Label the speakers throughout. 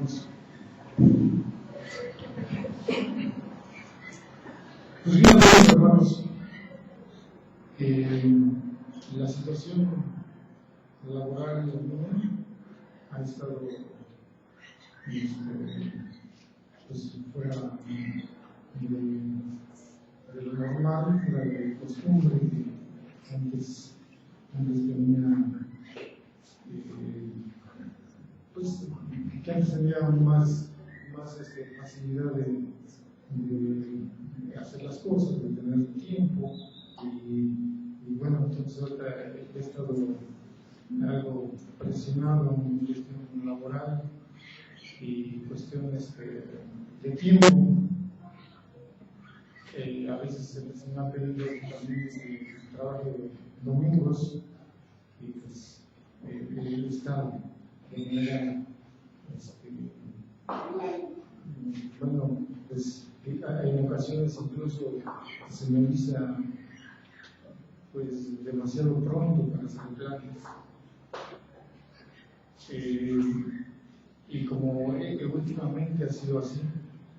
Speaker 1: hermanos. Pues bien, hermanos, la situación laboral en el mundo ha estado pues, fuera de lo normal, fuera de costumbre que antes tenía, pues que antes tenía más facilidad de hacer las cosas, de tener tiempo y bueno, entonces ahorita he estado algo presionado en cuestión laboral y cuestiones de tiempo. A veces se me ha pedido también trabajo domingos y pues he estado de manera bueno, pues en ocasiones incluso se me avisa pues demasiado pronto para hacer planes. Y como últimamente ha sido así,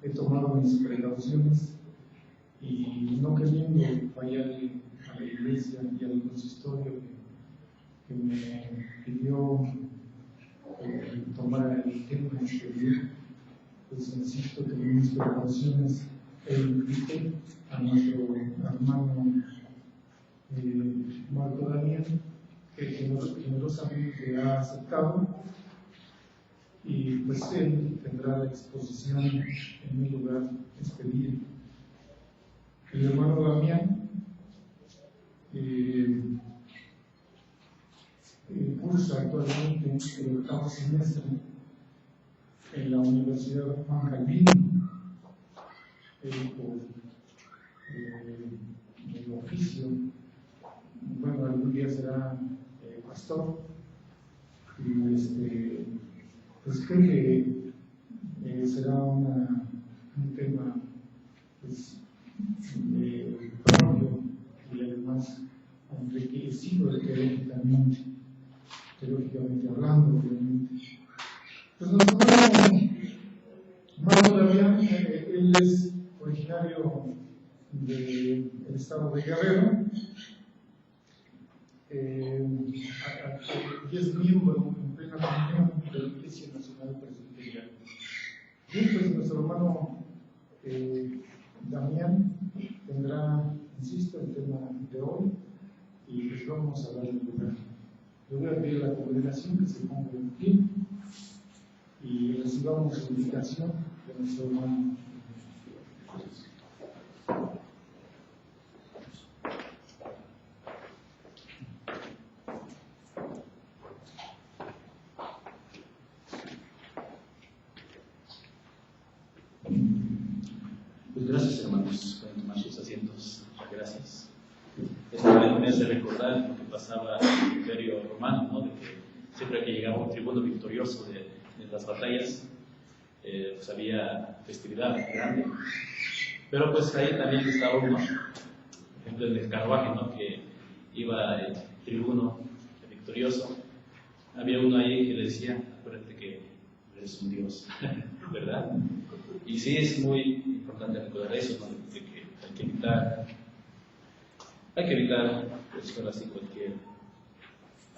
Speaker 1: he tomado mis precauciones y no queriendo fallar a la iglesia y al consistorio que me pidió tomar el tema este día, pues insisto que en mis precauciones invité a nuestro hermano Marco Daniel, que generosamente ha aceptado, y pues él tendrá la exposición en mi lugar expedida. El hermano Damián cursa actualmente el 8º semestre en la Universidad Juan Calvino, por el oficio. Bueno, algún día será pastor y pues creo que será un tema pues, propio y además enriquecido teológicamente hablando, obviamente. Pues nosotros, Marco Damián, él es originario del estado de Guerrero, y es miembro en plena comunión de la Iglesia Nacional Presbiteriana. Y pues nuestro hermano Damián tendrá, insisto, el tema de hoy y pues vamos a darle lugar. Le voy a pedir a la congregación que se ponga en pie y recibamos la invitación de nuestro hermano.
Speaker 2: Pues gracias, hermanos. Pueden tomar sus asientos. Gracias. Esto me hace recordar lo que pasaba en el Imperio Romano, ¿no? De que siempre que llegaba un tribuno victorioso de las batallas, pues había festividad grande. Pero pues ahí también estaba uno, por ejemplo en el carruaje, ¿no? Que iba el tribuno victorioso. Había uno ahí que le decía: acuérdate que eres un dios, ¿verdad? Y sí, es muy importante recordar eso, ¿no? De que hay que evitar pues, ahora sí, cualquier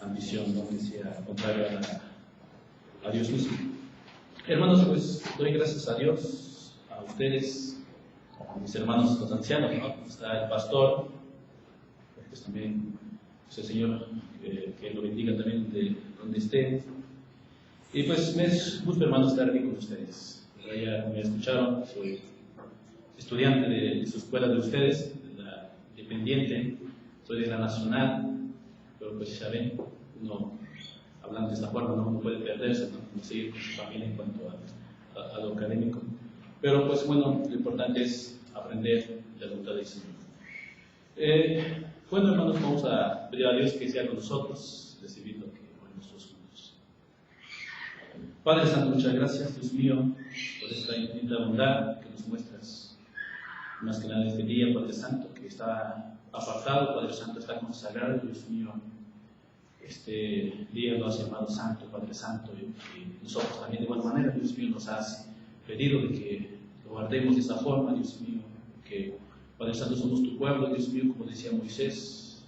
Speaker 2: ambición, ¿no? Que sea contraria a Dios mismo. Hermanos, pues doy gracias a Dios, a ustedes, a mis hermanos los ancianos, ¿no? Está el pastor, pues también pues, el Señor que lo bendiga también de donde esté. Y pues me es gusto, hermanos, estar aquí con ustedes. Ya me escucharon, soy estudiante de su escuela de ustedes, de la independiente, soy de la nacional, pero pues ya ven, uno hablando de esta forma no puede perderse, no seguir con su familia en cuanto a lo académico. Pero pues bueno, lo importante es aprender la voluntad del Señor. Bueno, hermanos, vamos a pedir a Dios que sea con nosotros, recibir lo que oremos todos juntos. Padre Santo, muchas gracias, Dios mío, por esta infinita bondad que nos muestras. Más que nada este día, Padre Santo, que está apartado, Padre Santo, está consagrado, Dios mío, este día lo has llamado Santo, Padre Santo, y nosotros también de igual manera, Dios mío, nos has pedido de que lo guardemos de esa forma, Dios mío, que Padre Santo somos tu pueblo, Dios mío, como decía Moisés,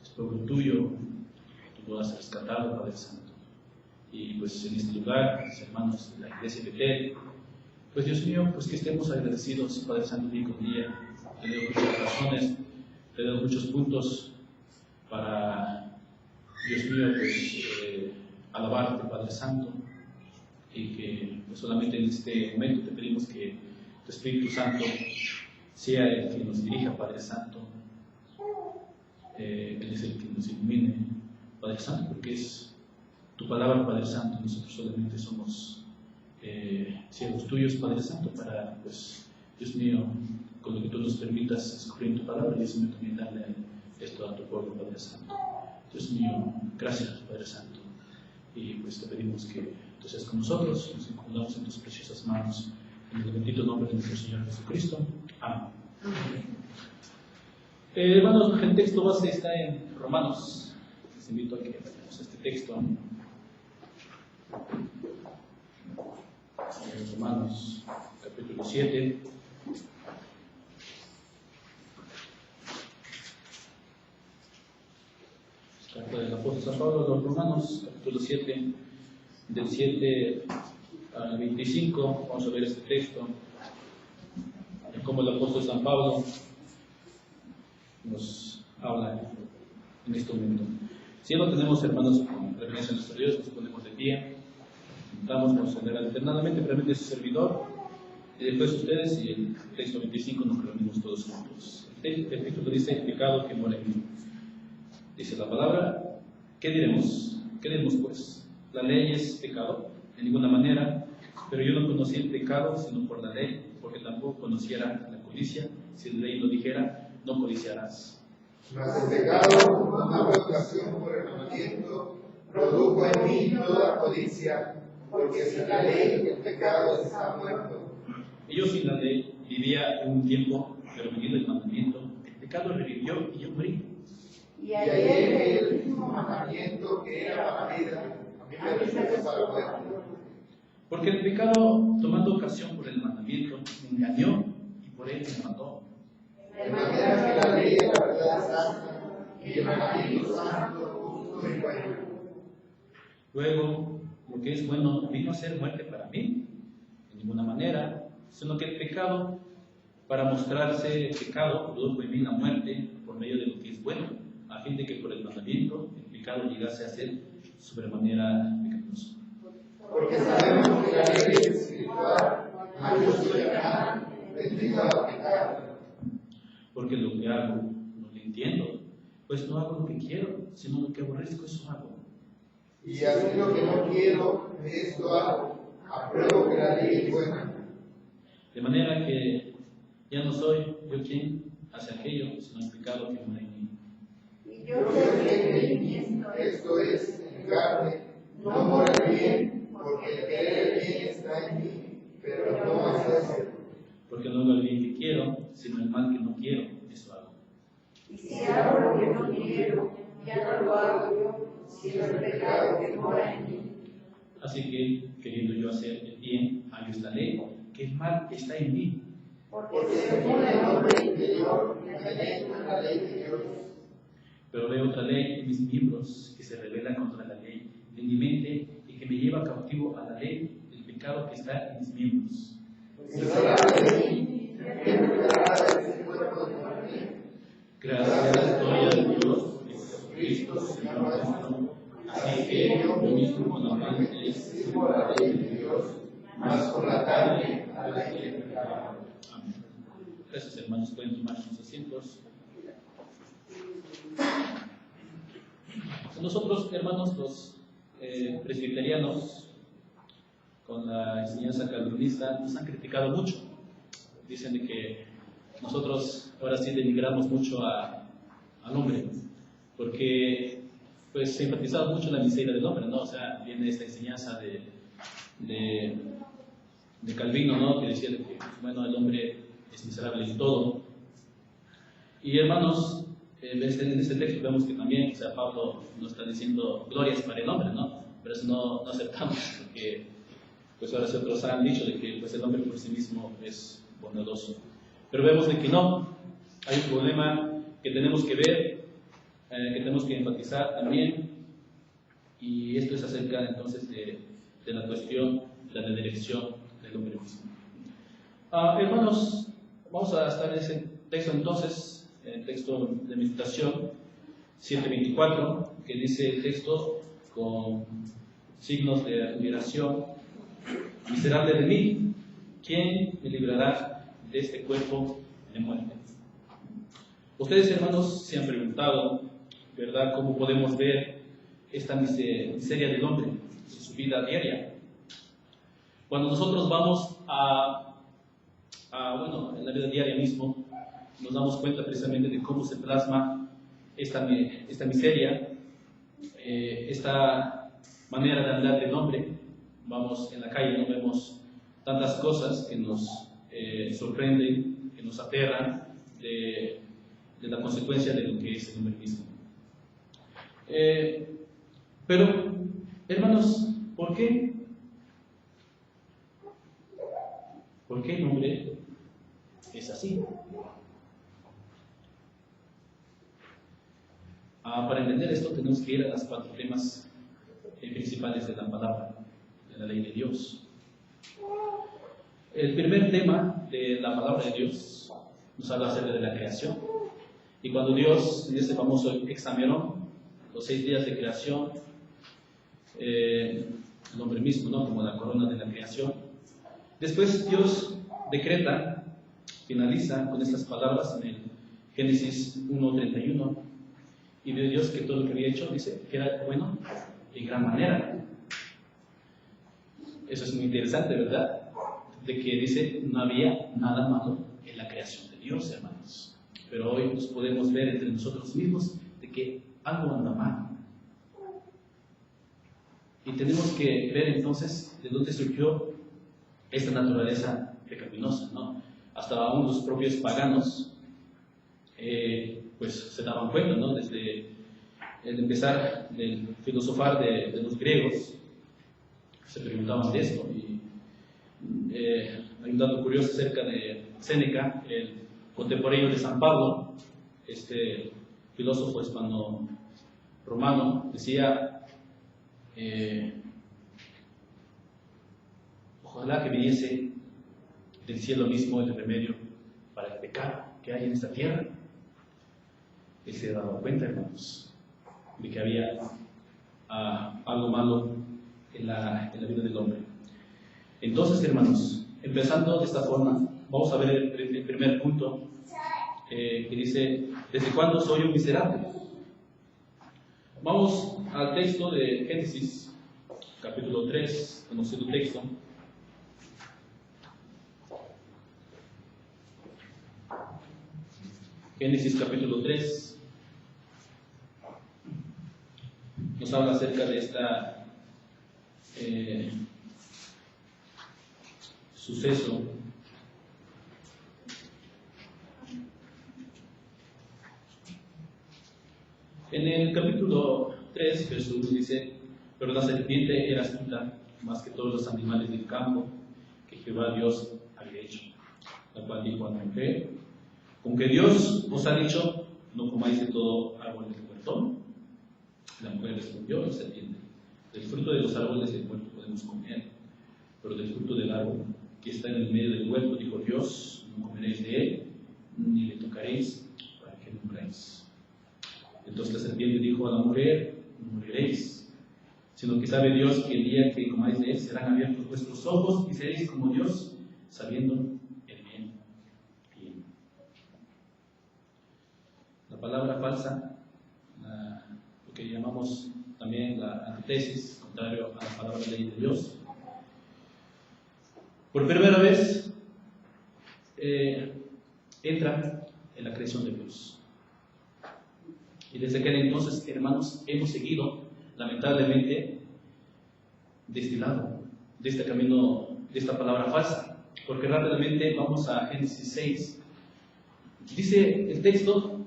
Speaker 2: es pueblo tuyo, tú lo has rescatado, Padre Santo. Y pues en este lugar, mis hermanos de la iglesia de Betel, pues Dios mío, pues que estemos agradecidos, Padre Santo, día con día. Te doy muchas razones, te doy muchos puntos para, Dios mío, pues alabarte, Padre Santo, y que pues, solamente en este momento te pedimos que tu Espíritu Santo sea el que nos dirija, Padre Santo. Él es el que nos ilumine, Padre Santo, porque es tu palabra, Padre Santo. Nosotros solamente somos siervos tuyos, Padre Santo, para, pues, Dios mío, con lo que tú nos permitas escupir tu palabra, Dios mío, también darle esto a tu pueblo, Padre Santo. Dios mío, gracias, Padre Santo. Y pues te pedimos que tú seas con nosotros, nos encomendamos en tus preciosas manos, en el bendito nombre de nuestro Señor Jesucristo. Amén. Hermanos, el texto base está en Romanos. Les invito a que vayamos a este texto. Romanos, capítulo 7. Carta del apóstol San Pablo a los Romanos, capítulo 7, del 7 al 25. Vamos a ver este texto, de cómo el apóstol San Pablo nos habla en este momento. Si ya lo tenemos, hermanos, con referencia a nuestro Dios, nos ponemos de pie, intentamos considerar alternadamente, primeramente su servidor, y después ustedes, y el texto 25 nos reunimos todos juntos. El título dice: el pecado que mora en mí. Dice la palabra, ¿qué diremos? ¿Qué diremos pues? ¿La ley es pecado? En ninguna manera, pero yo no conocí el pecado sino por la ley, porque tampoco conociera la codicia, si la ley lo dijera, no codiciarás.
Speaker 3: Mas el pecado, como una provocación por el mandamiento, produjo en mí toda codicia, porque sin la ley el pecado está muerto.
Speaker 2: Y yo sin la ley vivía un tiempo, pero viniendo el mandamiento, el pecado revivió y yo morí.
Speaker 3: Y ayer el mismo mandamiento que era para vida, me resultó para muerte.
Speaker 2: Porque el pecado, tomando ocasión por el mandamiento, me engañó y por él me mató.
Speaker 3: De manera que la ley de la verdad es santa, y el mandamiento santo, justo y bueno.
Speaker 2: Luego, lo que es bueno no vino a ser muerte para mí, de ninguna manera, sino que el pecado, para mostrarse pecado, produjo en mí la muerte por medio de lo que es bueno, a fin de que por el mandamiento el pecado llegase a ser sobremanera pecaminoso.
Speaker 3: Porque sabemos que la ley es espiritual, mas yo soy carnal, vendido al pecado.
Speaker 2: Porque lo que hago no lo entiendo, pues no hago lo que quiero, sino lo que aborrezco, eso hago.
Speaker 3: Y así lo que no quiero, esto hago. Apruebo que la ley es buena.
Speaker 2: De manera que ya no soy yo quien hace aquello, sino el pecado que mora en mí.
Speaker 3: Y yo sé que en mí, esto es, en mi carne, no mora el bien, porque el querer el bien está en mí, pero no hacerlo.
Speaker 2: Porque no hago el bien que quiero, sino el mal que no quiero, eso hago.
Speaker 3: Y si hago lo que no quiero, ya no lo hago yo, sino el pecado que mora en mí.
Speaker 2: Así que, queriendo yo hacer el bien, hallo esta ley, que el mal está en mí.
Speaker 3: Porque según el hombre interior, me penetro en la ley de Dios.
Speaker 2: Pero veo otra ley en mis miembros que se revela contra la ley de mi mente y que me lleva cautivo a la ley del pecado que está en mis miembros. Gracias doy a Dios, Jesucristo, Señor nuestro. Así que yo mismo con la mente sirvo a la ley de Dios, mas con la carne a la ley del pecado. Amén. Gracias, hermanos. Pueden tomar sus asientos. Nosotros, hermanos, los presbiterianos, con la enseñanza calvinista, nos han criticado mucho. Dicen de que nosotros ahora sí denigramos mucho al hombre, porque pues se ha enfatizado mucho la miseria del hombre, ¿no? O sea, viene esta enseñanza de Calvino, ¿no? Que decía de que, bueno, el hombre es miserable en todo. Y hermanos, en este texto vemos que también, o sea, Pablo nos está diciendo glorias para el hombre, ¿no? Pero eso no aceptamos, porque pues ahora otros han dicho de que pues, el hombre por sí mismo es bondadoso. Pero vemos de que no, hay un problema que tenemos que ver, que tenemos que enfatizar también, y esto es acerca entonces de la cuestión de la dirección del hombre mismo. Hermanos, vamos a estar en ese texto entonces, el texto de meditación 7:24, que dice el texto con signos de admiración: miserable de mí, ¿quién me librará de este cuerpo de muerte? Ustedes, hermanos, se han preguntado, ¿verdad?, cómo podemos ver esta miseria del hombre en su vida diaria. Cuando nosotros vamos bueno, en la vida diaria mismo, nos damos cuenta precisamente de cómo se plasma esta miseria, esta manera de andar del hombre. Vamos en la calle, no vemos tantas cosas que nos sorprenden, que nos aterran de la consecuencia de lo que es el hombre mismo. Pero, hermanos, ¿por qué? ¿Por qué el hombre es así? Para entender esto tenemos que ir a las 4 temas principales de la palabra, de la ley de Dios. El primer tema de la palabra de Dios nos habla acerca de la creación. Y cuando Dios, en ese famoso examinó los 6 días de creación, el hombre mismo, ¿no?, como la corona de la creación. Después Dios decreta, finaliza con estas palabras en el Génesis 1:31, y vio Dios que todo lo que había hecho, dice, que era bueno en gran manera. Eso es muy interesante, ¿verdad? De que dice, no había nada malo en la creación de Dios, hermanos. Pero hoy nos podemos ver entre nosotros mismos de que algo anda mal. Y tenemos que ver entonces de dónde surgió esta naturaleza pecaminosa, ¿no? Hasta aún los propios paganos pues se daban cuenta, ¿no? Desde el empezar del filosofar de los griegos, se preguntaban de esto. Y hay un dato curioso acerca de Séneca, el contemporáneo de San Pablo, este filósofo hispano-romano, decía: ojalá que viniese del cielo mismo el remedio para el pecado que hay en esta tierra. Él se daba cuenta, hermanos, de que había algo malo en la vida del hombre. Entonces, hermanos, empezando de esta forma, vamos a ver el primer punto, que dice: ¿desde cuándo soy un miserable? Vamos al texto de Génesis, capítulo 3, conocido texto. Génesis capítulo 3 nos habla acerca de esta suceso. En el capítulo 3, verso 1 dice: pero la serpiente era astuta más que todos los animales del campo que Jehová Dios había hecho, la cual dijo a la mujer: ¿con que Dios os ha dicho, no comáis de todo árbol del huerto? La mujer respondió a la serpiente: del fruto de los árboles del huerto podemos comer, pero del fruto del árbol que está en el medio del huerto, dijo Dios, no comeréis de él, ni le tocaréis, para que no muráis. Entonces la serpiente dijo a la mujer: no moriréis, sino que sabe Dios que el día que comáis de él serán abiertos vuestros ojos y seréis como Dios, sabiendo el bien y el mal. La palabra falsa, lo que llamamos también la antítesis, contrario a la palabra ley de Dios, por primera vez entra en la creación de Dios. Y desde aquel entonces, hermanos, hemos seguido, lamentablemente, de este lado, de este camino, de esta palabra falsa. Porque rápidamente vamos a Génesis 6. Dice el texto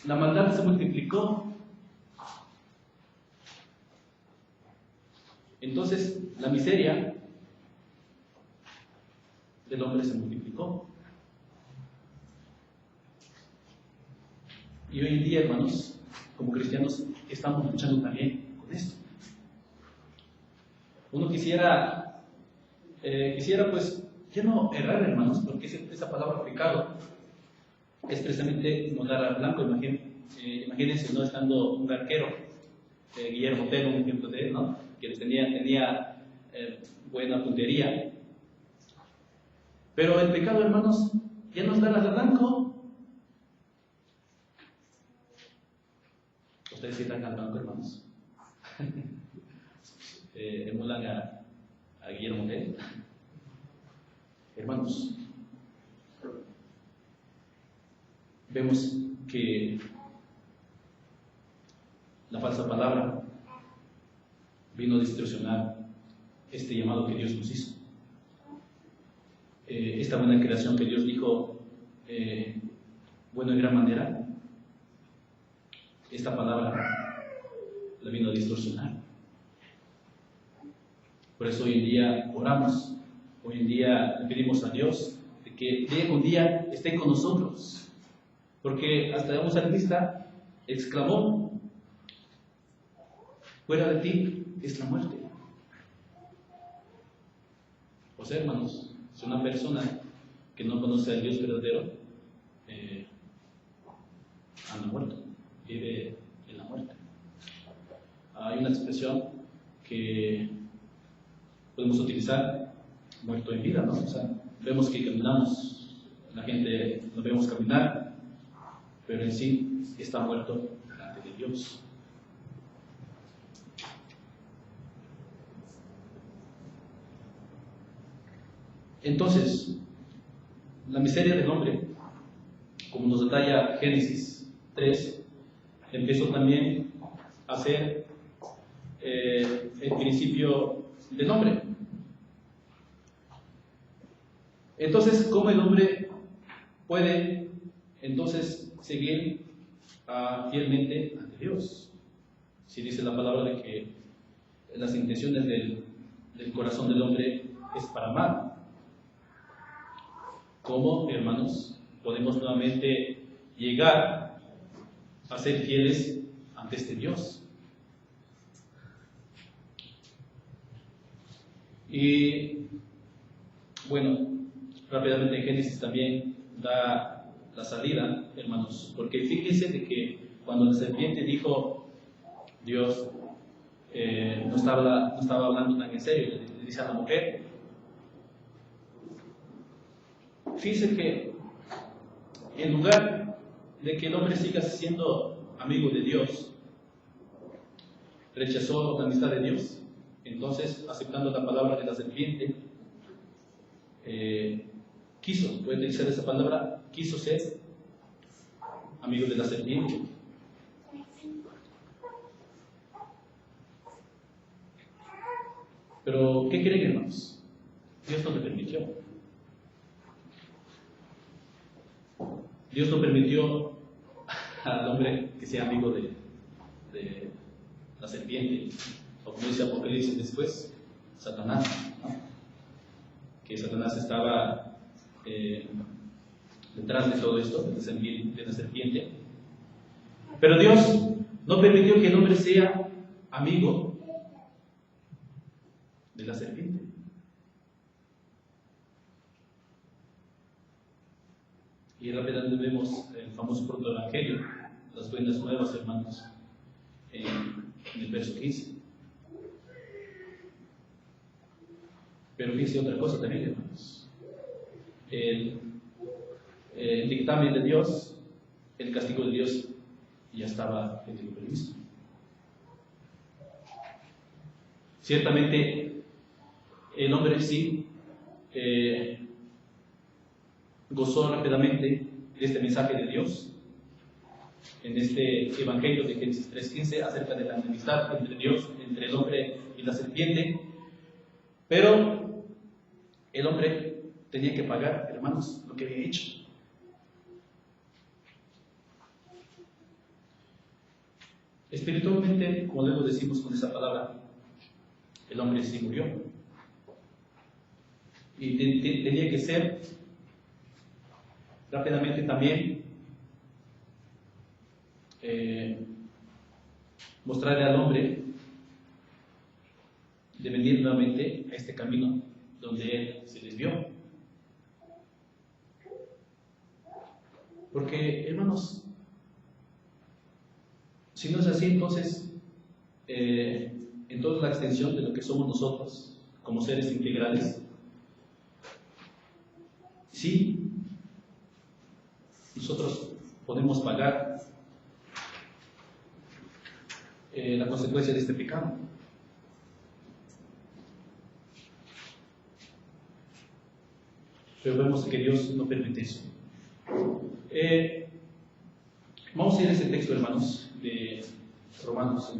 Speaker 2: la maldad se multiplicó. Entonces, la miseria del hombre se multiplicó. Y hoy en día, hermanos, como cristianos, estamos luchando también con esto. Uno quisiera pues, ya no errar, hermanos, porque esa palabra pecado es precisamente no dar al blanco. Imagínense, ¿no? Estando un arquero, Guillermo Tell, un ejemplo de él, ¿no? Que tenía buena puntería. Pero el pecado, hermanos, ya no es dar al blanco. Ustedes sí dan al blanco, hermanos. Emulan a Guillermo Tell. Hermanos, vemos que la falsa palabra vino a distorsionar este llamado que Dios nos hizo. Esta buena creación que Dios dijo, bueno, en gran manera, esta palabra la vino a distorsionar. Por eso hoy en día oramos, hoy en día le pedimos a Dios de que día con día esté con nosotros. Porque hasta un salmista exclamó: fuera de ti es la muerte. O sea, hermanos, si una persona que no conoce al Dios verdadero anda muerto, vive en la muerte. Hay una expresión que podemos utilizar: muerto en vida, ¿no? O sea, vemos que caminamos, la gente nos vemos caminar, pero en sí está muerto delante de Dios. Entonces, la miseria del hombre, como nos detalla Génesis 3, empezó también a ser el principio del hombre. Entonces, ¿cómo el hombre puede entonces seguir fielmente ante Dios? Si dice la palabra de que las intenciones del corazón del hombre es para mal. ¿Cómo, hermanos, podemos nuevamente llegar a ser fieles ante este Dios? Y bueno, rápidamente Génesis también da la salida, hermanos, porque fíjense de que cuando la serpiente dijo, Dios no estaba hablando tan en serio, le dice a la mujer, fíjense que en lugar de que el hombre siga siendo amigo de Dios, rechazó la amistad de Dios. Entonces, aceptando la palabra de la serpiente, quiso, puede utilizar esa palabra, quiso ser amigo de la serpiente. Pero, ¿qué creen, hermanos? Dios no le permitió. Dios no permitió al hombre que sea amigo de la serpiente, o como dice Apocalipsis después, Satanás, ¿no? Que Satanás estaba detrás de todo esto, de la serpiente. Pero Dios no permitió que el hombre sea amigo de la serpiente. Y rápidamente vemos el famoso protoevangelio, las buenas nuevas, hermanos, en el verso 15. Pero fíjense otra cosa también, hermanos. El dictamen de Dios, el castigo de Dios, ya estaba previsto. Ciertamente, el hombre sí gozó rápidamente de este mensaje de Dios en este evangelio de Génesis 3:15 acerca de la enemistad entre Dios, entre el hombre y la serpiente, pero el hombre tenía que pagar, hermanos, lo que había hecho. Espiritualmente, como luego decimos con esa palabra, el hombre sí murió. Y tenía que ser rápidamente también mostrarle al hombre de venir nuevamente a este camino donde él se desvió. Porque, hermanos, si no es así, entonces, en toda la extensión de lo que somos nosotros, como seres integrales, sí, nosotros podemos pagar la consecuencia de este pecado. Pero vemos que Dios no permite eso. Vamos a ir a ese texto, hermanos, de Romanos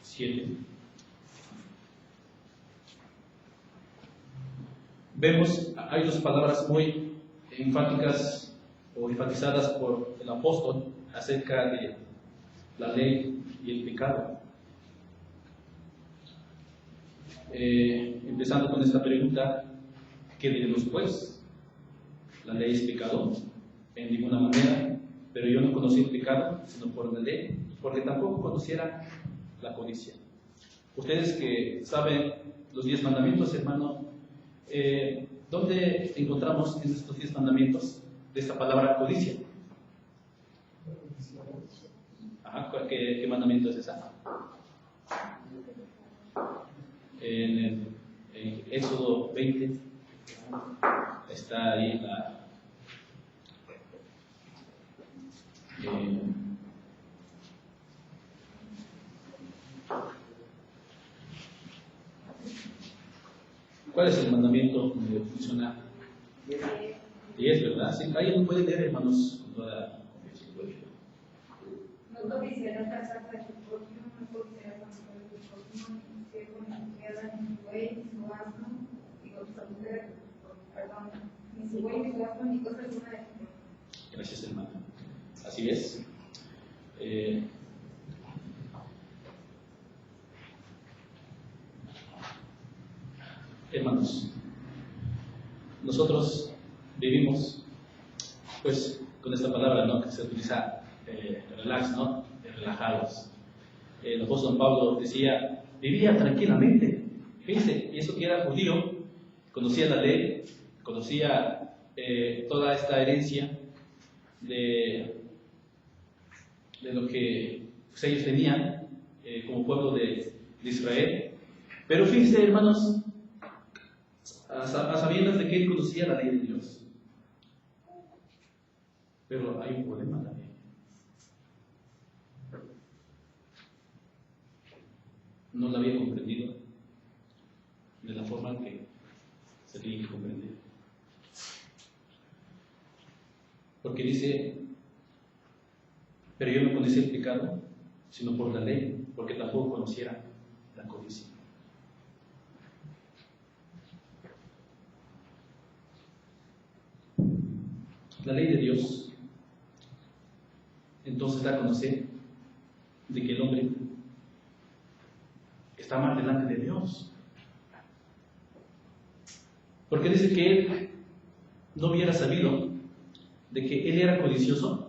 Speaker 2: 7. Vemos, hay dos palabras muy enfáticas o enfatizadas por el apóstol acerca de la ley y el pecado. Empezando con esta pregunta, ¿qué diremos pues? ¿La ley es pecado? En ninguna manera, pero yo no conocí el pecado sino por la ley, porque tampoco conociera la codicia. Ustedes que saben los 10 mandamientos, hermano, ¿dónde encontramos en estos 10 mandamientos de esta palabra codicia? ¿Qué mandamiento es esa? En Éxodo 20 está ahí ¿cuál es el mandamiento donde funciona? 10, ¿verdad? Sí, ahí lo pueden leer, hermanos, con toda confianza.
Speaker 4: No codiciarás la casa de tu prójimo, no codiciarás la mujer de tu prójimo, ni tu siervo, ni tu criada, ni tu buey, ni su asno, ni su buey, ni su asno, ni cosa alguna de tu prójimo.
Speaker 2: Gracias, hermano. Así es. Hermanos, nosotros vivimos, pues, con esta palabra, ¿no?, que se utiliza, relax, ¿no?, relajados. El apóstol Pablo decía, vivía tranquilamente. Fíjense, y eso que era judío, conocía la ley, conocía toda esta herencia de lo que pues, ellos tenían como pueblo de Israel. Pero fíjense, hermanos, a sabiendas de que él conocía la ley de Dios. Pero hay un problema también. No la había comprendido de la forma que se tiene que comprender. Porque dice, pero yo no conocía el pecado, sino por la ley, porque tampoco conociera la codicia. La ley de Dios, entonces da a conocer de que el hombre está mal delante de Dios. Porque dice que él no hubiera sabido de que él era codicioso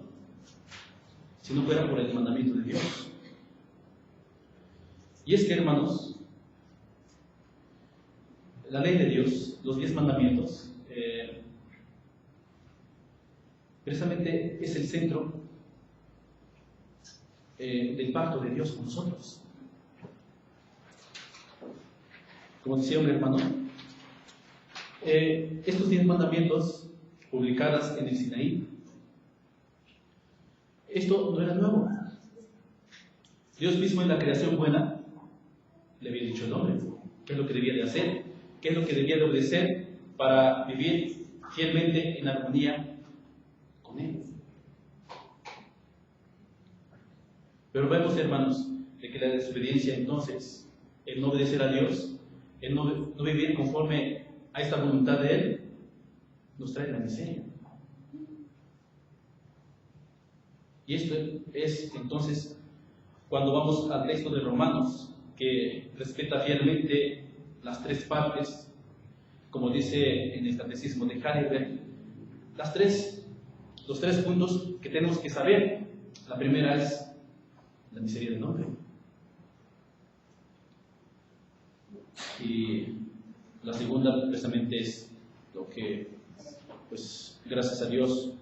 Speaker 2: si no fuera por el mandamiento de Dios. Y es que, hermanos, la ley de Dios, los 10 mandamientos, precisamente es el centro del pacto de Dios con nosotros. Como decía un hermano, estos 10 mandamientos publicados en el Sinaí, esto no era nuevo. Dios mismo en la creación buena le había dicho al hombre qué es lo que debía de hacer, qué es lo que debía de obedecer para vivir fielmente en armonía con Él. Pero vemos, hermanos, de que la desobediencia entonces, el no obedecer a Dios, el no vivir conforme a esta voluntad de Él, nos trae la miseria. Y esto es entonces cuando vamos al texto de Romanos, que respeta fielmente las tres partes, como dice en el catecismo de Heidelberg, los tres puntos que tenemos que saber. La primera es la miseria del hombre. Y la segunda precisamente es lo que, pues, gracias a Dios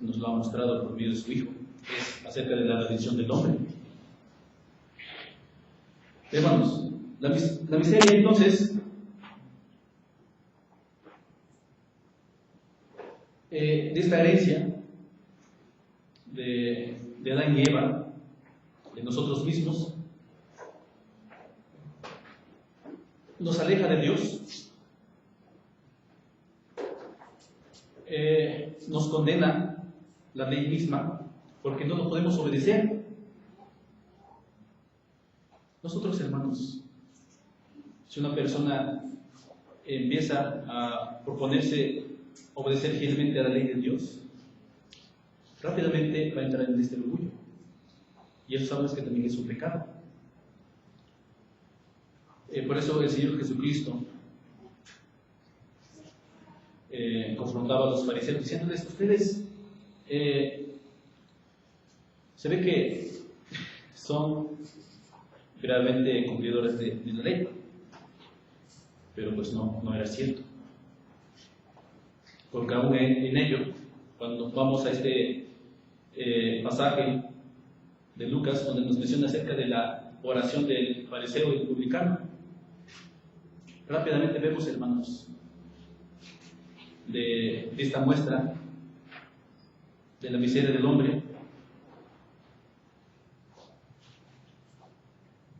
Speaker 2: nos lo ha mostrado por medio de su Hijo, es acerca de la redención del hombre. Hermanos, la miseria entonces de esta herencia de Adán y Eva, de nosotros mismos, nos aleja de Dios, nos condena la ley misma, porque no lo podemos obedecer. Nosotros, hermanos, si una persona empieza a proponerse obedecer fielmente a la ley de Dios, rápidamente va a entrar en este orgullo. Y eso sabemos que también es un pecado. Por eso el Señor Jesucristo confrontaba a los fariseos diciéndoles: ustedes se ve que son realmente cumplidores de la ley, pero pues no era cierto, porque aún en ello, cuando vamos a este pasaje de Lucas, donde nos menciona acerca de la oración del fariseo y del publicano, rápidamente vemos, hermanos, de esta muestra de la miseria del hombre,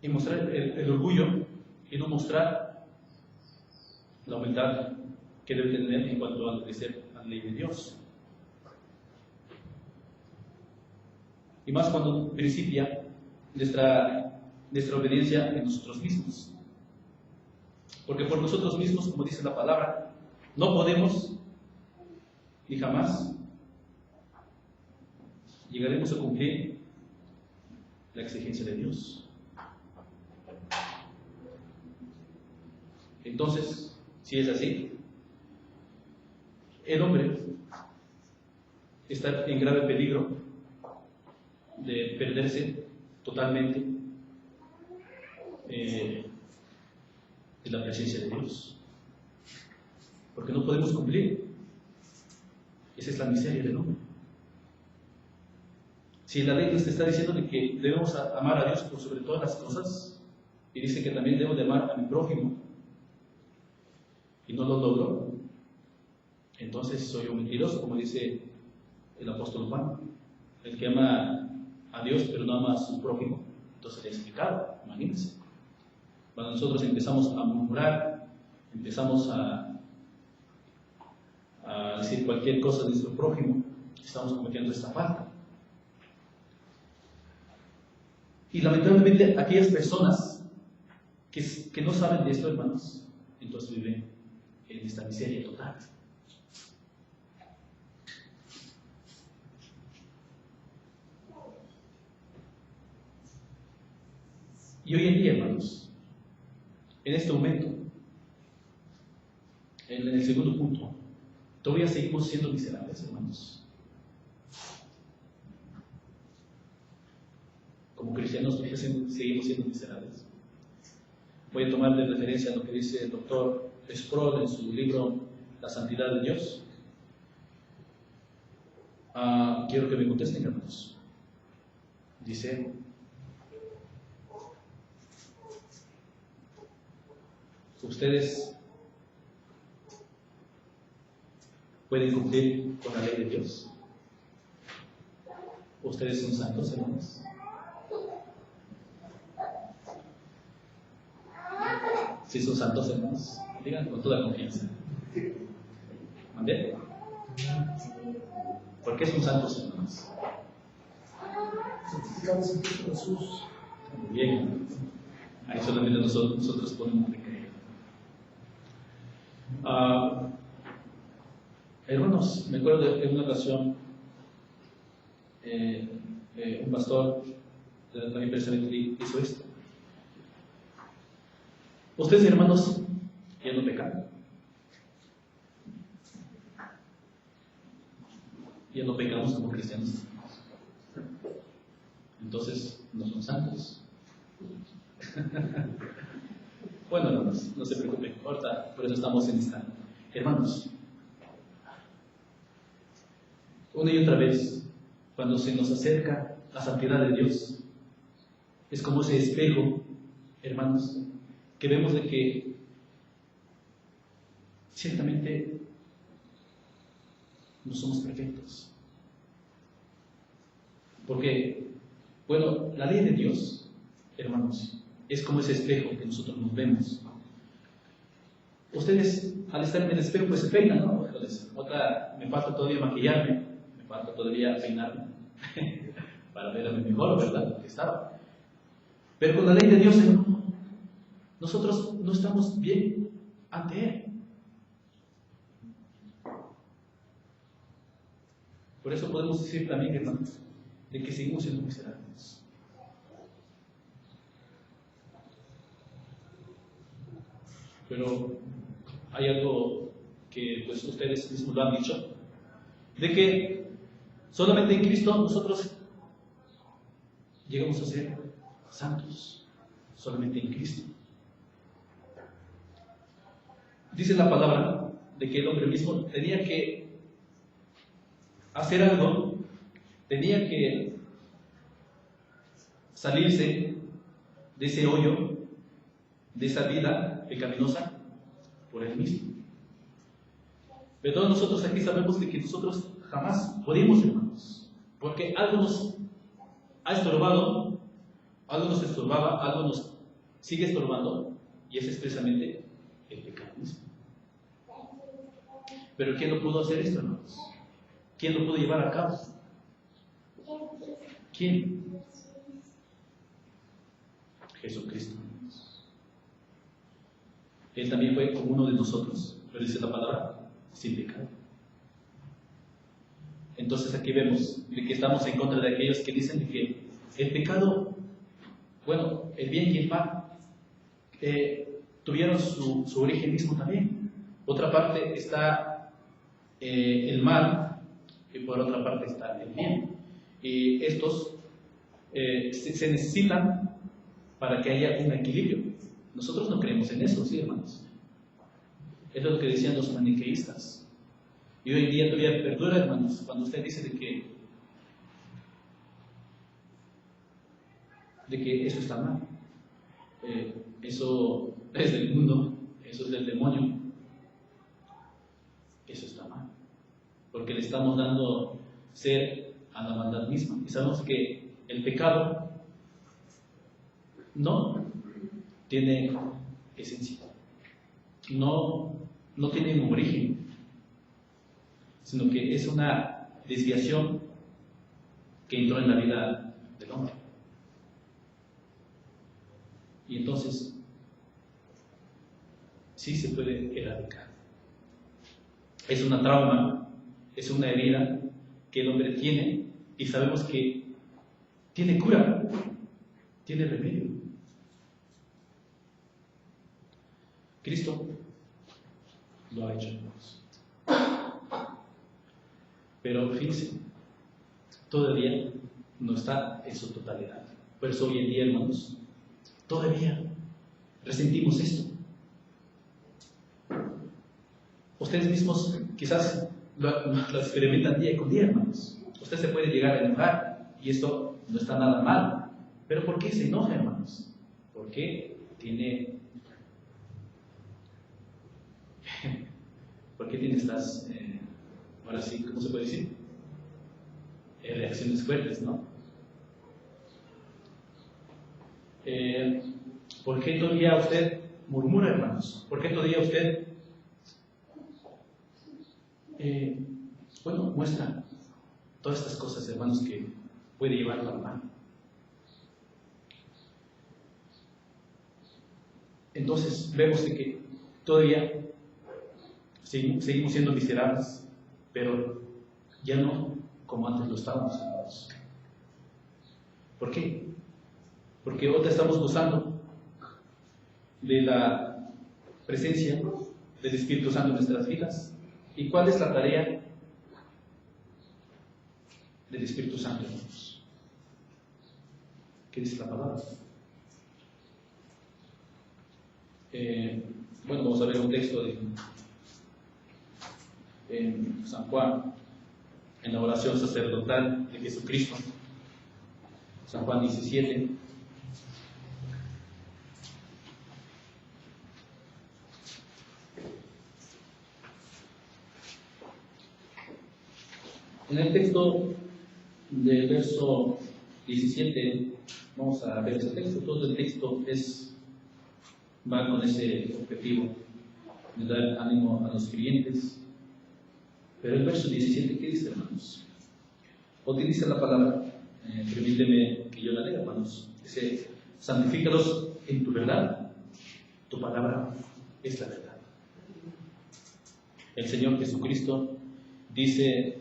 Speaker 2: y mostrar el orgullo y no mostrar la humildad que debe tener en cuanto a obedecer a la ley de Dios. Y más cuando principia nuestra obediencia en nosotros mismos. Porque por nosotros mismos, como dice la palabra, no podemos ni jamás llegaremos a cumplir la exigencia de Dios. Entonces, si es así, el hombre está en grave peligro de perderse totalmente de la presencia de Dios, porque no podemos cumplir. Esa es la miseria del hombre. Si la ley nos está diciendo de que debemos amar a Dios por sobre todas las cosas, y dice que también debo de amar a mi prójimo, y no lo logro, entonces soy un mentiroso, como dice el apóstol Juan. El que ama a Dios pero no ama a su prójimo, entonces es pecado. Imagínense, cuando nosotros empezamos a murmurar, empezamos a decir cualquier cosa de nuestro prójimo, estamos cometiendo esta falta. Y lamentablemente aquellas personas que no saben de esto, hermanos, entonces viven en esta miseria total. Y hoy en día, hermanos, en este momento, en el segundo punto, todavía seguimos siendo miserables, hermanos. Como cristianos todavía seguimos siendo miserables. Voy a tomar de referencia lo que dice el doctor Sproul en su libro La Santidad de Dios. Quiero que me contesten, hermanos. Dice: ¿ustedes pueden cumplir con la ley de Dios? ¿Ustedes son santos, hermanos? Si son santos, hermanos, digan con toda confianza. ¿Mandé? ¿Por qué son santos, hermanos?
Speaker 1: Santificados en Cristo Jesús.
Speaker 2: Muy bien. Ahí solamente nosotros podemos creer. Hermanos, me acuerdo de una ocasión, un pastor también personalmente hizo esto. Ustedes, hermanos, ya no pecan. Ya no pecamos como cristianos. Entonces, no son santos. Bueno, hermanos, no se preocupen. Ahorita, por eso estamos en esta. Hermanos, una y otra vez, cuando se nos acerca la santidad de Dios, es como ese espejo, hermanos, que vemos de que ciertamente no somos perfectos. Porque, bueno, la ley de Dios, hermanos, es como ese espejo que nosotros nos vemos. Ustedes, al estar en el espejo, pues se peinan, ¿no? Otra, me falta todavía maquillarme, me falta todavía peinarme para verme mejor, ¿verdad? Que estaba. Pero con la ley de Dios, hermano, nosotros no estamos bien ante Él. Por eso podemos decir también, hermanos, de que seguimos siendo miserables. Pero hay algo que pues ustedes mismos lo han dicho, de que solamente en Cristo nosotros llegamos a ser santos, solamente en Cristo. Dice la palabra de que el hombre mismo tenía que hacer algo, tenía que salirse de ese hoyo, de esa vida pecaminosa, por él mismo. Pero todos nosotros aquí sabemos de que nosotros jamás podemos, hermanos, porque algo nos ha estorbado, algo nos estorbaba, algo nos sigue estorbando, y es expresamente el pecado mismo. Pero ¿quién lo pudo hacer esto, hermanos? ¿Quién lo pudo llevar a cabo? ¿Quién? Jesucristo. Él también fue como uno de nosotros, pero dice la palabra, sin pecado. Entonces aquí vemos de que estamos en contra de aquellos que dicen de que el pecado, bueno, el bien y el mal, tuvieron su origen mismo también. Otra parte está el mal y por otra parte está el bien. Y estos se necesitan para que haya un equilibrio. Nosotros no creemos en eso, ¿sí, hermanos? Es lo que decían los maniqueístas. Y hoy en día todavía perdura, hermanos, cuando usted dice de que eso está mal. Eso es del mundo, eso es del demonio. Eso está mal. Porque le estamos dando ser a la maldad misma. Y sabemos que el pecado no tiene esencia, no tiene un origen, sino que es una desviación que entró en la vida del hombre. Y entonces, sí se puede erradicar. Es una trauma, es una herida que el hombre tiene y sabemos que tiene cura, tiene remedio. Cristo lo ha hecho, hermanos. Pero fíjense, todavía no está en su totalidad. Por eso hoy en día, hermanos, todavía resentimos esto. Ustedes mismos quizás lo experimentan día con día, hermanos. Usted se puede llegar a enojar y esto no está nada mal. Pero ¿por qué se enoja, hermanos? Porque tiene estas, ahora sí, ¿cómo se puede decir? Reacciones fuertes, ¿no? ¿Por qué todavía usted murmura, hermanos? ¿Por qué todavía usted, muestra todas estas cosas, hermanos, que puede llevarlo al mal? Entonces vemos de que todavía seguimos siendo miserables, pero ya no como antes lo estábamos, hermanos. ¿Por qué? Porque ahora estamos gozando de la presencia del Espíritu Santo en nuestras vidas. ¿Y cuál es la tarea del Espíritu Santo, hermanos? ¿Qué dice la palabra? Bueno, vamos a ver un texto en San Juan, en la oración sacerdotal de Jesucristo, San Juan 17. En el texto del verso 17, vamos a ver ese texto. Todo el texto va con ese objetivo de dar ánimo a los creyentes. Pero el verso 17, ¿qué dice, hermanos? Utiliza la palabra, permíteme que yo la lea, hermanos. Dice: santifícalos en tu verdad, tu palabra es la verdad. El Señor Jesucristo dice,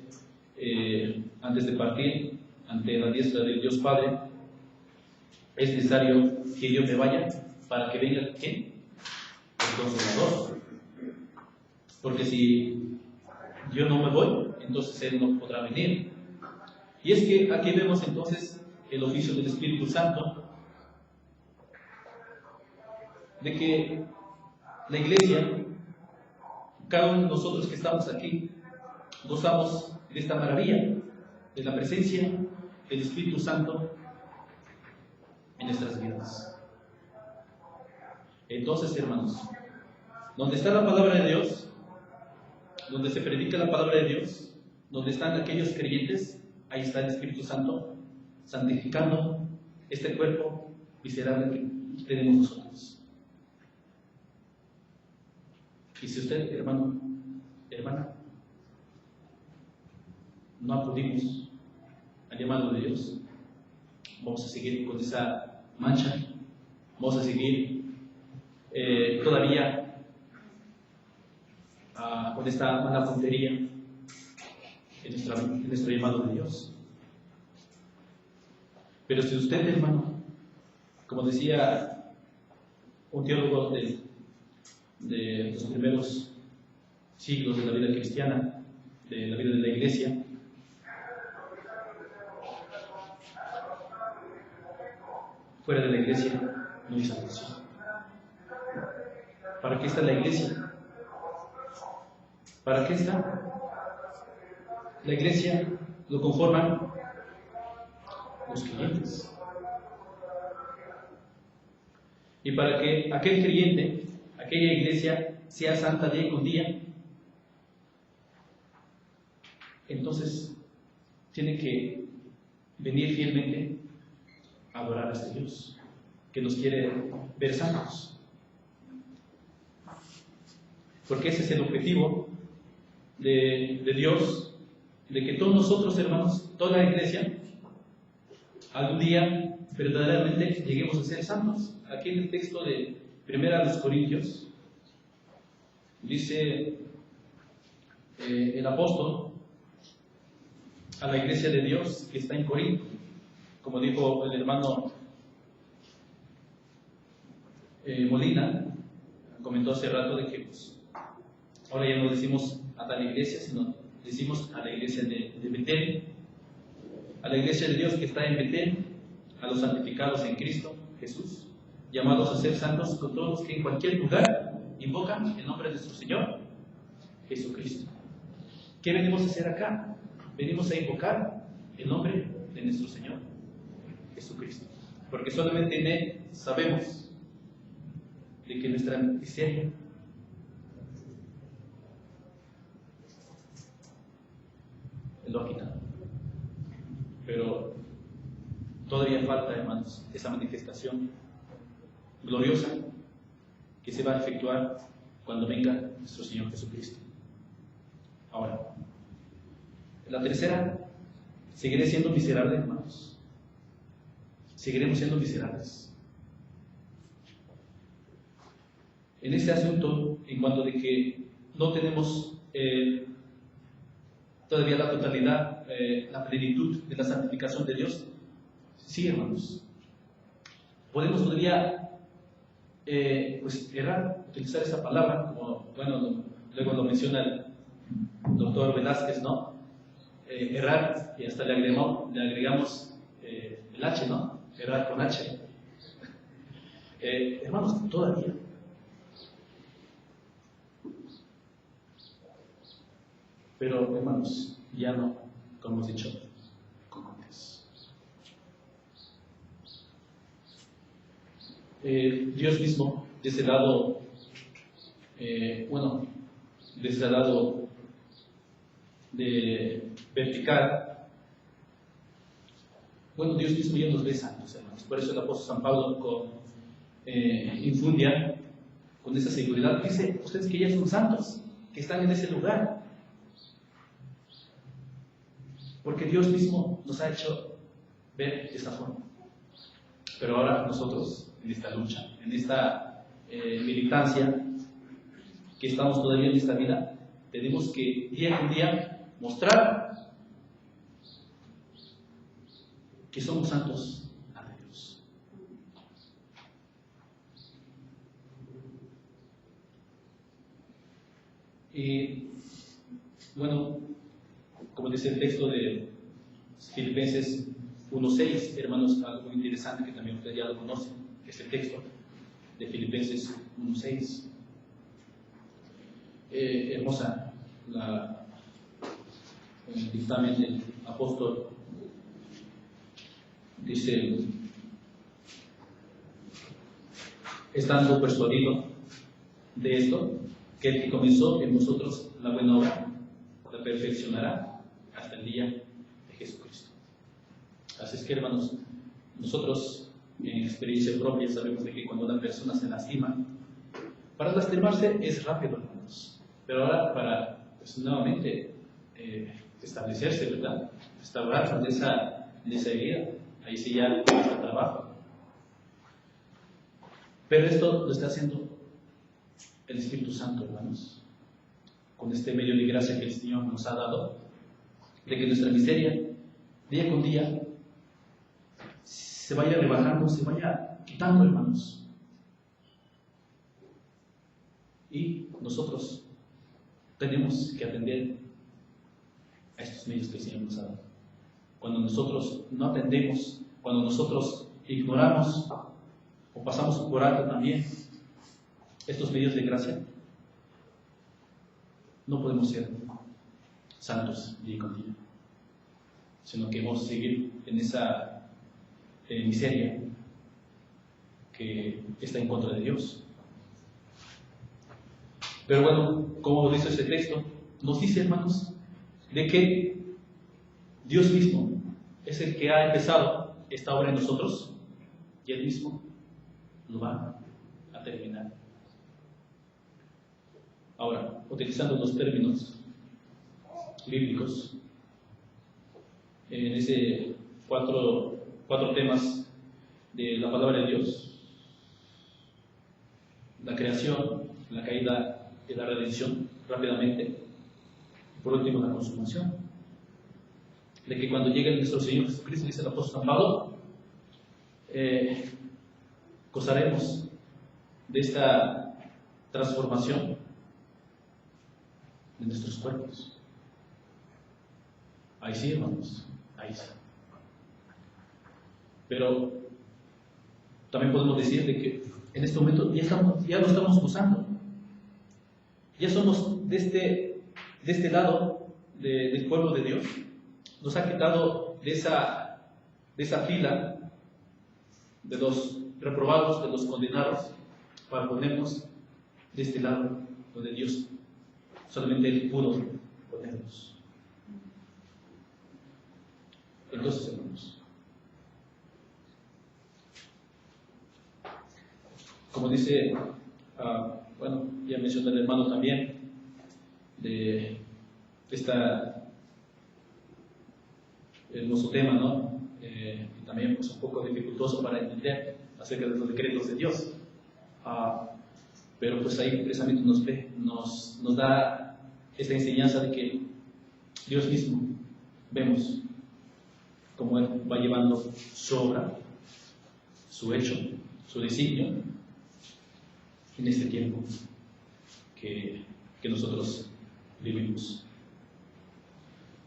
Speaker 2: antes de partir ante la diestra del Dios Padre, es necesario que yo me vaya para que venga ¿quién? El Consolador. Porque si yo no me voy, entonces Él no podrá venir. Y es que aquí vemos entonces el oficio del Espíritu Santo, de que la iglesia, cada uno de nosotros que estamos aquí, gozamos de esta maravilla, de la presencia del Espíritu Santo en nuestras vidas. Entonces, hermanos, donde está la palabra de Dios, donde se predica la palabra de Dios, donde están aquellos creyentes, ahí está el Espíritu Santo santificando este cuerpo miserable que tenemos nosotros. Y si usted, hermano, hermana, no acudimos al llamado de Dios, vamos a seguir con esa mancha, vamos a seguir todavía con esta mala puntería en nuestro llamado de Dios. Pero si usted, hermano, como decía un teólogo de los primeros siglos de la vida cristiana, de la vida de la iglesia, fuera de la iglesia no hay salvación. ¿Para qué está la iglesia? ¿Para qué está? La iglesia lo conforman los creyentes. Y para que aquel creyente, aquella iglesia, sea santa día con día, entonces tiene que venir fielmente a adorar a este Dios, que nos quiere ver santos. Porque ese es el objetivo de Dios, de que todos nosotros, hermanos, toda la iglesia, algún día verdaderamente lleguemos a ser santos. Aquí en el texto de 1 Corintios dice el apóstol a la iglesia de Dios que está en Corinto, como dijo el hermano Molina, comentó hace rato de que pues, ahora ya no decimos a tal iglesia, sino decimos a la iglesia de Betel, a la iglesia de Dios que está en Betel, a los santificados en Cristo Jesús, llamados a ser santos con todos los que en cualquier lugar invocan el nombre de nuestro Señor Jesucristo. ¿Qué venimos a hacer acá? Venimos a invocar el nombre de nuestro Señor Jesucristo, porque solamente en Él sabemos de que nuestra miseria Él lo ha quitado. Pero todavía falta, hermanos, esa manifestación gloriosa que se va a efectuar cuando venga nuestro Señor Jesucristo. Ahora, la tercera, seguiré siendo miserable, hermanos. Seguiremos siendo miserables. En este asunto, en cuanto de que no tenemos todavía la totalidad, la plenitud de la santificación de Dios, sí, hermanos. podemos todavía pues errar, utilizar esa palabra, como bueno, luego lo menciona el doctor Velázquez, ¿no? Errar, y hasta le agregamos el H, ¿no? Errar con H. Hermanos, todavía. Pero, hermanos, ya no, como hemos dicho, como antes. Dios mismo, de ese lado, de ese lado de vertical, bueno, Dios mismo ya nos ve santos, hermanos. Por eso el apóstol San Pablo infundia con esa seguridad, dice, ustedes que ya son santos, que están en ese lugar. Porque Dios mismo nos ha hecho ver de esta forma. Pero ahora nosotros, en esta lucha, en esta militancia, que estamos todavía en esta vida, tenemos que día con día mostrar que somos santos ante Dios. Y bueno, como dice el texto de Filipenses 1:6, hermanos, algo interesante que también ustedes ya lo conocen, este texto de Filipenses 1:6. Hermosa el dictamen del apóstol. Dice, estando persuadido de esto, que el que comenzó en vosotros la buena obra, la perfeccionará hasta el día de Jesucristo. Así es que, hermanos, nosotros en experiencia propia sabemos de que cuando una persona se lastima, para lastimarse es rápido, hermanos, pero ahora para pues, nuevamente establecerse, ¿verdad? Restaurarse de esa herida, ahí sí ya cuesta trabajo. Pero esto lo está haciendo el Espíritu Santo, hermanos, con este medio de gracia que el Señor nos ha dado, de que nuestra miseria, día con día, se vaya rebajando, se vaya quitando, hermanos. Y nosotros tenemos que atender a estos medios que el Señor nos ha dado. Cuando nosotros no atendemos, cuando nosotros ignoramos o pasamos por alto también estos medios de gracia, no podemos ser santos día con día, sino que vamos a seguir en esa miseria que está en contra de Dios. Pero bueno, como dice ese texto, nos dice, hermanos, de que Dios mismo es el que ha empezado esta obra en nosotros y Él mismo lo va a terminar. Ahora, utilizando los términos bíblicos, en ese cuatro temas de la palabra de Dios: la creación, la caída y la redención, rápidamente, y por último la consumación, de que cuando llegue nuestro Señor Jesucristo, dice el apóstol San Pablo, gozaremos de esta transformación de nuestros cuerpos. Ahí sí, hermanos, ahí sí. Pero también podemos decir de que en este momento ya lo estamos gozando. Ya somos de este lado del pueblo de Dios. Nos ha quitado de esa fila de los reprobados, de los condenados, para ponernos de este lado donde Dios solamente Él pudo ponernos. Entonces, hermanos, como dice, ya mencioné el hermano también, de esta hermoso tema, ¿no? Y también pues, un poco dificultoso para entender acerca de los decretos de Dios. Pero pues ahí precisamente nos da esta enseñanza de que Dios mismo, vemos cómo Él va llevando su su hecho, su designio en este tiempo que nosotros vivimos.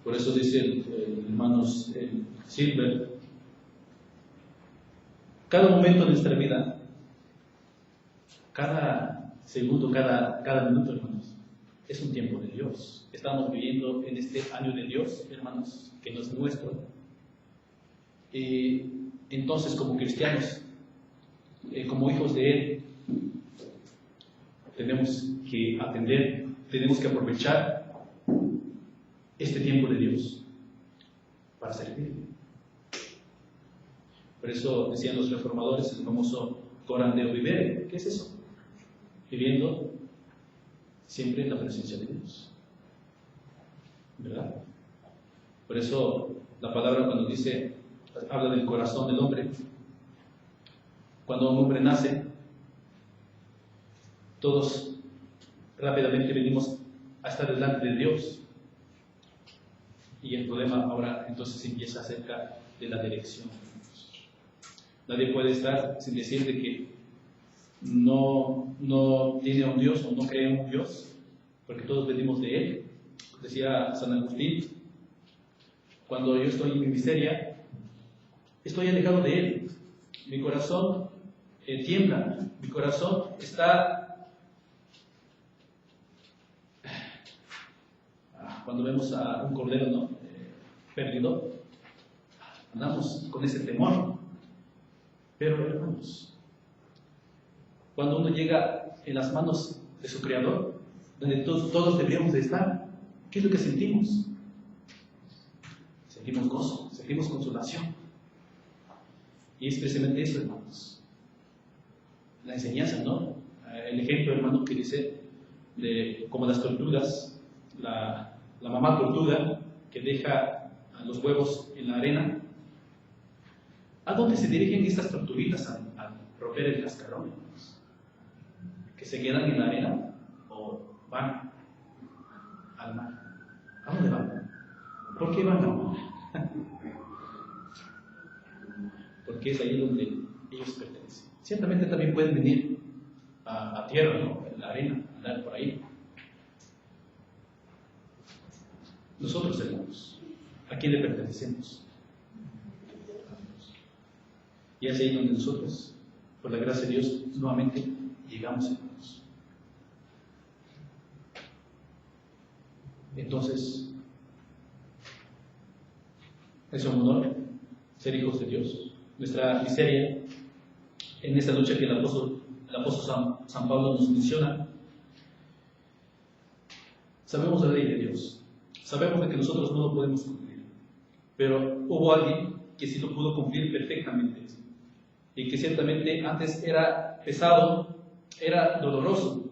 Speaker 2: Por eso dice el hermano Silver, cada momento de nuestra vida, cada segundo, cada minuto, hermanos, es un tiempo de Dios. Estamos viviendo en este año de Dios, hermanos, que no es nuestro. Entonces, como cristianos, como hijos de Él, tenemos que atender, tenemos que aprovechar este tiempo de Dios para servir. Por eso decían los reformadores el famoso Coram Deo Vivere. ¿Qué es eso? Viviendo siempre en la presencia de Dios, ¿verdad? Por eso la palabra cuando dice, habla del corazón del hombre. Cuando un hombre nace, todos rápidamente venimos a estar delante de Dios. Y el problema ahora entonces empieza acerca de la dirección. Nadie puede estar sin decir de que no tiene a un Dios o no cree en un Dios, porque todos venimos de Él. Decía San Agustín, cuando yo estoy en mi miseria, estoy alejado de Él. Mi corazón tiembla, mi corazón está... Cuando vemos a un cordero, ¿no? Perdido, andamos con ese temor. Pero, hermanos, cuando uno llega en las manos de su Creador, donde todos deberíamos de estar, ¿qué es lo que sentimos? Sentimos gozo, sentimos consolación. Y es precisamente eso, hermanos. La enseñanza, ¿no? El ejemplo, hermano, que dice de como las tortugas, la mamá tortuga que deja los huevos en la arena. ¿A dónde se dirigen estas tortuguitas al romper el cascarón? ¿Que se quedan en la arena o van al mar? ¿A dónde van? ¿Por qué van al mar? Porque es ahí donde ellos pertenecen. Ciertamente también pueden venir a tierra, ¿no? En la arena, andar por ahí. Nosotros, hermanos, ¿a quién le pertenecemos? Y es ahí donde nosotros, por la gracia de Dios, nuevamente llegamos, hermanos. Entonces, es un honor ser hijos de Dios. Nuestra miseria, en esta lucha que el apóstol San Pablo nos menciona, sabemos la ley de Dios. Sabemos de que nosotros no lo podemos cumplir. Pero hubo alguien que sí lo pudo cumplir perfectamente. Y que ciertamente antes era pesado, era doloroso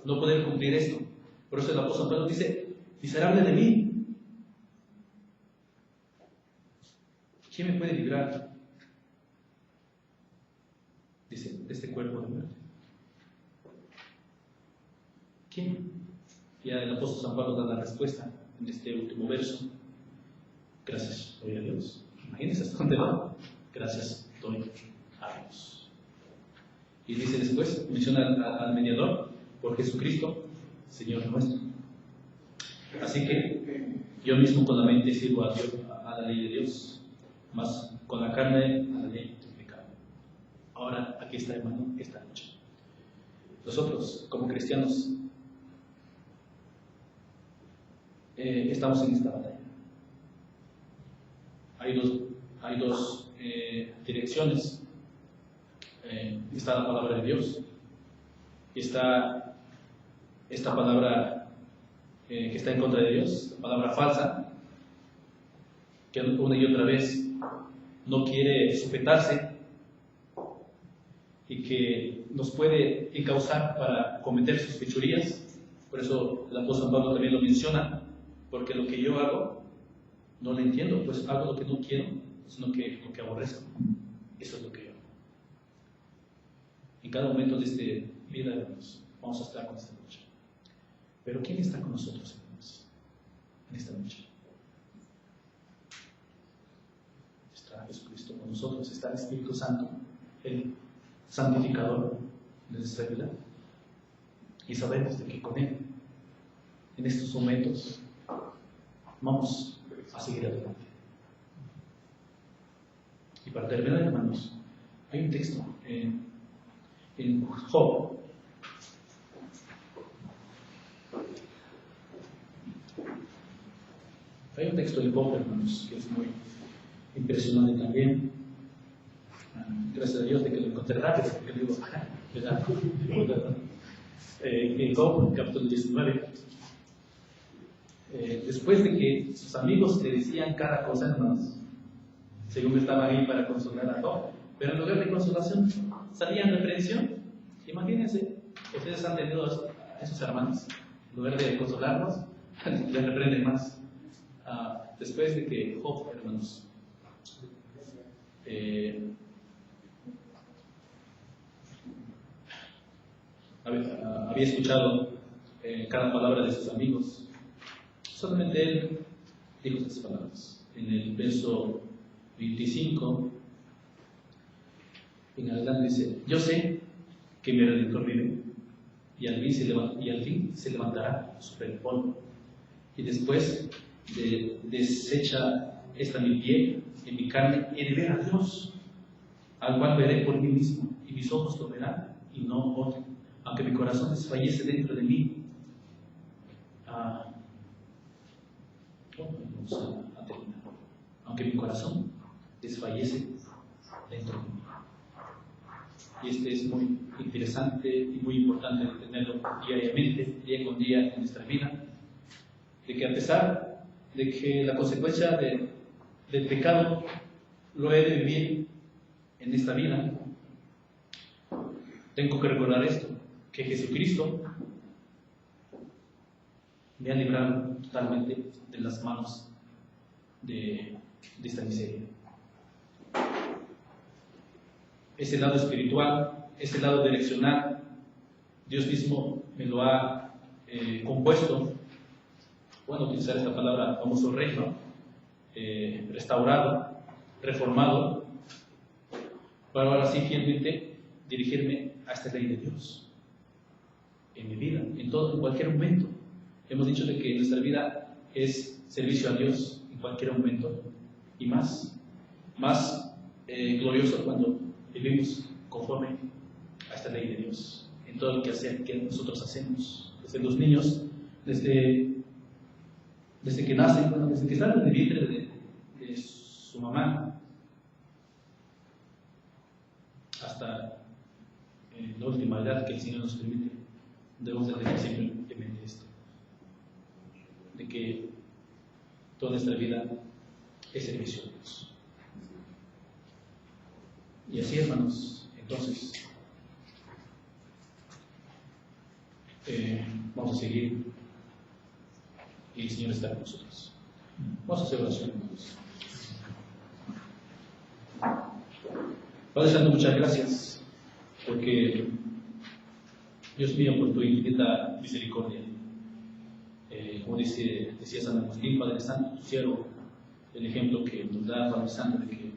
Speaker 2: no poder cumplir esto. Por eso el apóstol Pablo dice, miserable de mí, ¿quién me puede librar? Dice, de este cuerpo de muerte. ¿Quién? Ya el apóstol San Pablo da la respuesta en este último verso. Gracias, doy a Dios. Imagínense hasta dónde va. Gracias, doy a Dios. Y dice después, menciona al mediador, por Jesucristo, Señor nuestro. Así que yo mismo con la mente sirvo a Dios, a la ley de Dios, más con la carne a la ley del pecado. Ahora, aquí está, hermano, esta noche. Nosotros, como cristianos, estamos en esta batalla. Hay dos direcciones. Está la palabra de Dios, está esta palabra que está en contra de Dios, la palabra falsa, que una y otra vez no quiere sujetarse y que nos puede encauzar para cometer sus fechorías. Por eso el apóstol Pablo también lo menciona, porque lo que yo hago no lo entiendo, pues hago lo que no quiero, sino que lo que aborrezco. Eso es lo que yo hago. En cada momento de esta vida, hermanos, vamos a estar con esta lucha. Pero ¿quién está con nosotros, hermanos, en esta lucha? Está Jesucristo con nosotros. nosotros está el Espíritu Santo, el santificador de nuestra vida, y sabemos de que con Él, en estos momentos, vamos a seguir adelante. Y para terminar, hermanos, hay un texto en Job. Hay un texto en Job, hermanos, que es muy impresionante también. Gracias a Dios de que lo encontré rápido, porque digo, en Job, capítulo 19. Después de que sus amigos le decían cada cosa, hermanos, según estaban ahí para consolar a Job, pero en lugar de consolación salían reprensión. Imagínense, ustedes han tenido a esos hermanos, en lugar de consolarlos, les reprenden más. Después de que Job, hermanos, había escuchado cada palabra de sus amigos, solamente él dijo esas palabras. En el verso 25 en adelante dice: yo sé que mi Redentor vive, y al fin se levantará sobre el polvo, y después deshecha esta mi piel, en mi carne he de ver a Dios, al cual veré por mí mismo, y mis ojos lo verán y no otro, aunque mi corazón desfallece dentro de mí. Vamos a terminar. Aunque mi corazón desfallece dentro de mí. Y este es muy interesante y muy importante tenerlo diariamente, día con día en nuestra vida, de que a pesar de que la consecuencia del pecado lo he de vivir en esta vida, tengo que recordar esto, que Jesucristo me ha librado totalmente de las manos de esta miseria. Ese lado espiritual, ese lado direccional, Dios mismo me lo ha compuesto, bueno, utilizar esta palabra, famoso reino, restaurado, reformado, para ahora sí fielmente dirigirme a esta ley de Dios en mi vida, en cualquier momento. Hemos dicho de que nuestra vida es servicio a Dios en cualquier momento, y más glorioso cuando vivimos conforme a esta ley de Dios en todo lo que nosotros hacemos, desde los niños, desde que nacen, bueno, desde que están en el vientre de su mamá hasta la última edad que el Señor nos permite. Debemos de tener siempre en mente esto, de que toda nuestra vida es servicio a Dios. Y así, hermanos, entonces vamos a seguir y el Señor está con nosotros. Vamos a hacer oración, hermanos. Padre Santo, muchas gracias, porque Dios mío, por tu infinita misericordia, como decía San Agustín, Padre Santo, tu siervo, el ejemplo que nos da, Padre Santo, de que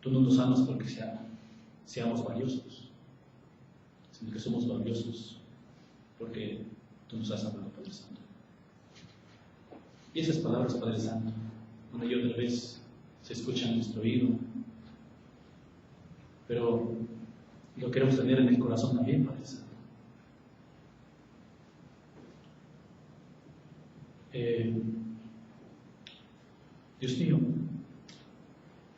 Speaker 2: tú no nos amas porque seamos valiosos, sino que somos valiosos porque tú nos has amado, Padre Santo. Y esas palabras, Padre Santo, una y otra vez se escuchan en nuestro oído, pero lo queremos tener en el corazón también, Padre Santo. Dios mío,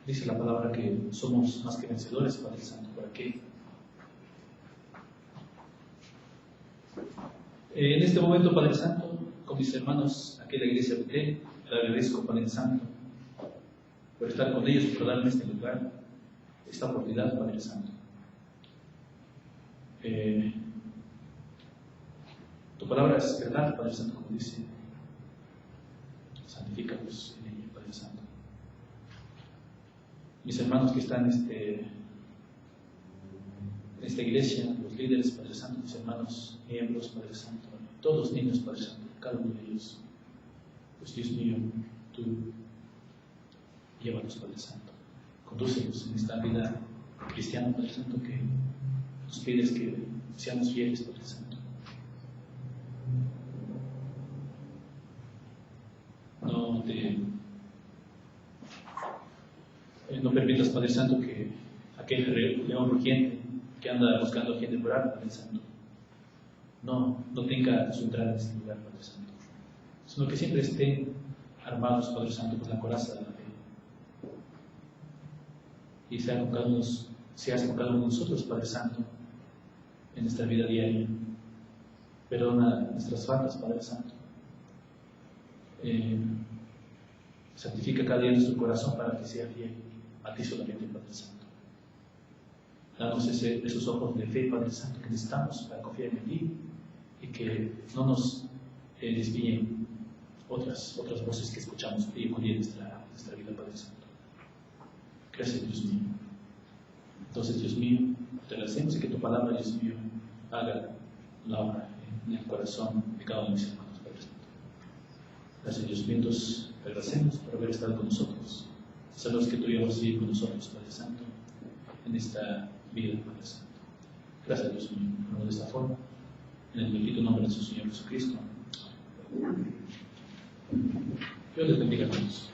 Speaker 2: dice la palabra que somos más que vencedores, Padre Santo. ¿Para qué? En este momento, Padre Santo, con mis hermanos aquí en la iglesia de Betel, le agradezco, Padre Santo, por estar con ellos, por darme este lugar, esta oportunidad, Padre Santo. Tu palabra es verdad, Padre Santo, como dice: santifícalos en ella, Padre Santo. Mis hermanos que están en esta iglesia, los líderes, Padre Santo, mis hermanos miembros, Padre Santo, todos los niños, Padre Santo, cada uno de ellos, pues Dios mío, tú Llévanos, Padre Santo. Condúcenos en esta vida cristiana, Padre Santo, que nos pides que seamos fieles, Padre Santo. No permitas, Padre Santo, que aquel león rugiente que anda buscando a quien devorar, Padre Santo, no tenga su entrada en este lugar, Padre Santo, sino que siempre estén armados, Padre Santo, con la coraza de la fe. Y seas con cada uno de nosotros, Padre Santo, en nuestra vida diaria. Perdona nuestras faltas, Padre Santo. Santifica cada día nuestro corazón para que sea fiel a ti solamente, Padre Santo. Danos esos ojos de fe, Padre Santo, que necesitamos para confiar en ti y que no nos desvíen otras voces que escuchamos día con día en nuestra vida, Padre Santo. Gracias, Dios mío. Entonces, Dios mío, te agradecemos y que tu palabra, Dios mío, haga la obra en el corazón de cada uno de mis hermanos, Padre Santo. Gracias, Dios mío. Entonces, te agradecemos por haber estado con nosotros. Sabemos que tú ibas a seguir con nosotros, Padre Santo, en esta vida, Padre Santo. Gracias, Dios mío, por de esta forma. En el bendito nombre de nuestro Señor Jesucristo. Dios les bendiga a todos.